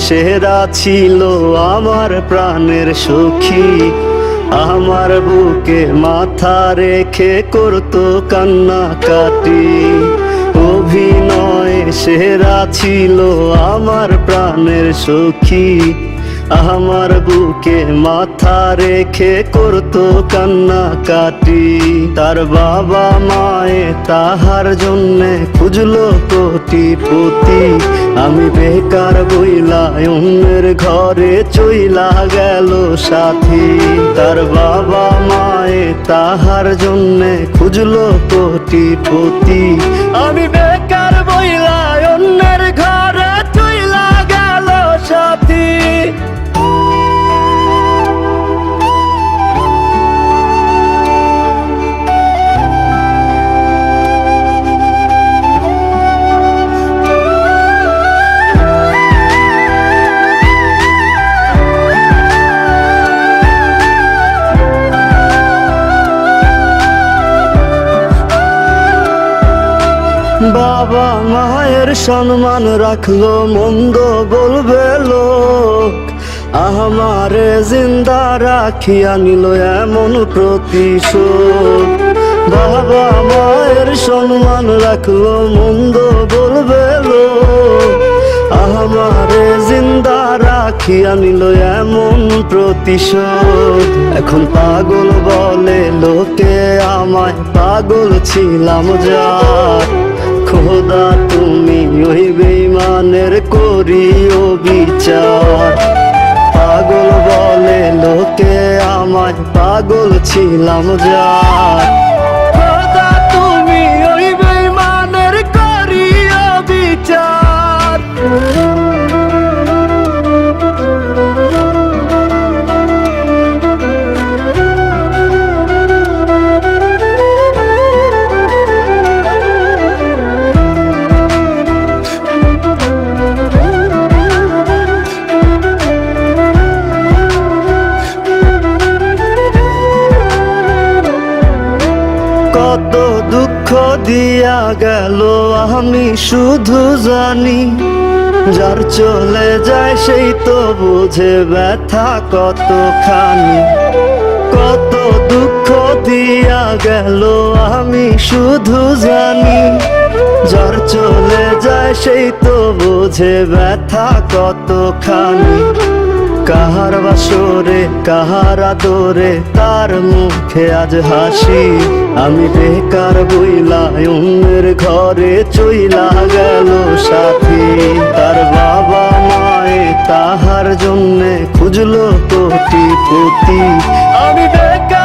সেরা ছিল আমার প্রাণের সখী, আমার বুকে মাথা রেখে করতো কান্নাকাটি। অভিনয়ে সেরা ছিল আমার প্রাণের সখী, আমার বুকে মাথা রেখে করতো কান্নাকাটি। তার বাবা মায়ে তাহার জন্যে খুঁজলো কোটিপতি, আমি বেকার বইলা অন্যের ঘরে চইলা গেল সাথী। তার বাবা মায়ে তাহার জন্যে খুঁজলো কোটিপতি, আমি বেকার বইলা অন্যের ঘরে চইলা গেল সাথী। বাবা মায়ের সম্মান রাখলো, মন্দ বলবে লোক, আমারে জিন্দা রাখিয়া নিল এমন প্রতিশোধ। বাবা মায়ের সম্মান রাখলো, মন্দ বলবে লোক, আমারে জিন্দা রাখিয়া নিল এমন প্রতিশোধ। এখন পাগল বলে লোকে আমায়, পাগল ছিলাম যার। খোদা তুমি ওই বেঈমানের করিও বিচার। পাগল বলে লোকে আমায়, পাগল ছিলাম যার। খোদা তুমি ওই বেঈমানের করিও বিচার। কত দুঃখ দিয়া গেল আমি শুধু জানি, যার চলে যায় সেই তো বুঝে ব্যথা কতখানি। কত দুঃখ দিয়া গেল আমি শুধু জানি, যার চলে যায় সেই তো বুঝে ব্যথা কতখানি। কাহার বাসরে কাহার আদরে তার মুখে আজ হাসি, আমি বেকার বইলা অন্যের ঘরে চইলা গেল সাথী। তার বাবা মায়ে তাহার জন্যে খুঁজলো কোটিপতি, আমি বেকার